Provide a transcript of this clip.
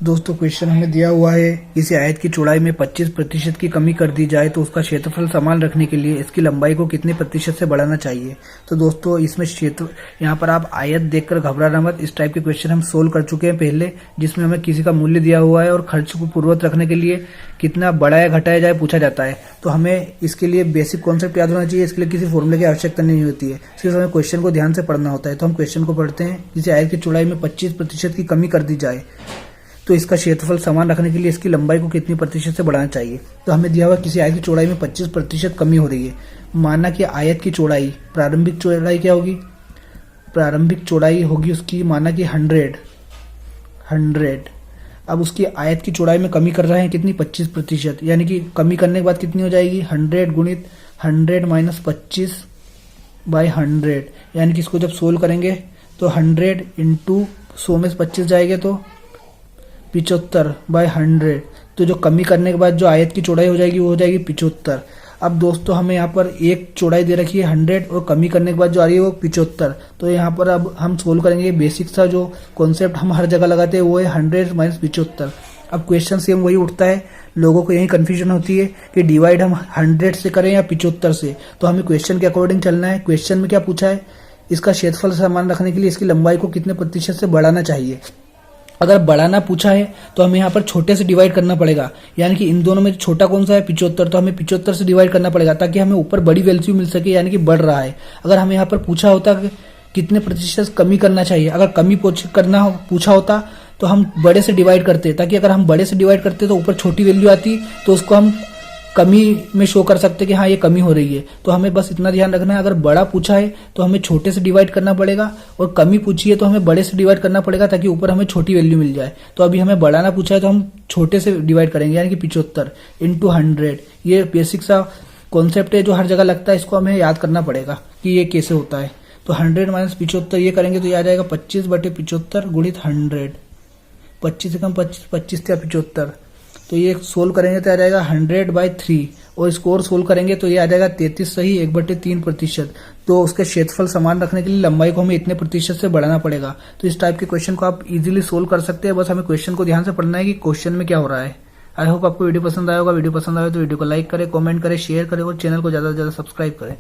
दोस्तों क्वेश्चन हमें दिया हुआ है, किसी आयत की चौड़ाई में 25% की कमी कर दी जाए तो उसका क्षेत्रफल समान रखने के लिए इसकी लंबाई को कितने प्रतिशत से बढ़ाना चाहिए। तो दोस्तों इसमें क्षेत्र यहाँ पर आप आयत देखकर घबराना मत। इस टाइप के क्वेश्चन हम सोल्व कर चुके हैं पहले, जिसमें हमें किसी का मूल्य दिया हुआ है और खर्च को पूर्ववत रखने के लिए कितना बढ़ाया घटाया जाए पूछा जाता है। तो हमें इसके लिए बेसिक कॉन्सेप्ट याद होना चाहिए, इसके लिए किसी फॉर्मूले की आवश्यकता नहीं होती है, सिर्फ हमें क्वेश्चन को ध्यान से पढ़ना होता है। तो हम क्वेश्चन को पढ़ते हैं। किसी आयत की चौड़ाई में 25% की कमी कर दी जाए तो इसका क्षेत्रफल समान रखने के लिए इसकी लंबाई को कितनी प्रतिशत से बढ़ाना चाहिए। तो हमें दिया हुआ किसी आयत की चौड़ाई में 25% कमी हो रही है। माना कि आयत की चौड़ाई, प्रारंभिक चौड़ाई क्या होगी, प्रारंभिक चौड़ाई होगी उसकी माना कि 100। अब उसकी आयत की चौड़ाई में कमी कर रहे हैं कितनी, 25%, यानी कि कमी करने के बाद कितनी हो जाएगी, 100 गुणित 100 माइनस 25/100, यानी कि इसको जब सोल्व करेंगे तो 100 इंटू 100 में 25 जाएंगे तो 75/100। तो जो कमी करने के बाद जो आयत की चौड़ाई हो जाएगी वो हो जाएगी 75। अब दोस्तों हमें यहाँ पर एक चौड़ाई दे रखी है 100 और कमी करने के बाद जो आ रही है वो 75। तो यहाँ पर अब हम सोल्व करेंगे बेसिक सा जो कॉन्सेप्ट हम हर जगह लगाते हैं वो है 100 माइनस 75। अब क्वेश्चन सेम वही उठता है, लोगों को यही कंफ्यूजन होती है कि डिवाइड हम 100 से करें या 75 से। तो हमें क्वेश्चन के अकॉर्डिंग चलना है। क्वेश्चन में क्या पूछा है, इसका क्षेत्रफल समान रखने के लिए इसकी लंबाई को कितने प्रतिशत से बढ़ाना चाहिए। अगर बढ़ाना पूछा है तो हमें यहाँ पर छोटे से डिवाइड करना पड़ेगा, यानी कि इन दोनों में छोटा कौन सा है, 75, तो हमें 75 से डिवाइड करना पड़ेगा ताकि हमें ऊपर बड़ी वैल्यू मिल सके, यानी कि बढ़ रहा है। अगर हमें यहाँ पर पूछा होता कि कितने प्रतिशत कमी करना चाहिए, अगर कमी करना पूछा होता तो हम बड़े से डिवाइड करते, ताकि अगर हम बड़े से डिवाइड करते तो ऊपर छोटी वैल्यू आती तो उसको हम कमी में शो कर सकते कि हाँ ये कमी हो रही है। तो हमें बस इतना ध्यान रखना है, अगर बड़ा पूछा है तो हमें छोटे से डिवाइड करना पड़ेगा, और कमी पूछी है तो हमें बड़े से डिवाइड करना पड़ेगा ताकि ऊपर हमें छोटी वैल्यू मिल जाए। तो अभी हमें बढ़ाना पूछा है तो हम छोटे से डिवाइड करेंगे, यानी कि 75 इंटू 100। ये बेसिक सा कॉन्सेप्ट है जो हर जगह लगता है, इसको हमें याद करना पड़ेगा कि ये कैसे होता है। तो 100 माइनस 75 ये करेंगे तो ये आ जाएगा 25/75 गुणित 100। 25 से कम 25 या 75, तो ये सोल्व करेंगे तो आ जाएगा 100/3, और इसको और सोल्व करेंगे तो ये आ जाएगा 33 सही 1/3%। तो उसके क्षेत्रफल समान रखने के लिए लंबाई को हमें इतने प्रतिशत से बढ़ाना पड़ेगा। तो इस टाइप के क्वेश्चन को आप इजीली सोल्व कर सकते हैं, बस हमें क्वेश्चन को ध्यान से पढ़ना है कि क्वेश्चन में क्या हो रहा है। आई होप आपको वीडियो पसंद आया होगा। वीडियो पसंद आया तो वीडियो को लाइक करें, कमेंट करें, शेयर करें और चैनल को ज्यादा से ज्यादा सब्सक्राइब करें।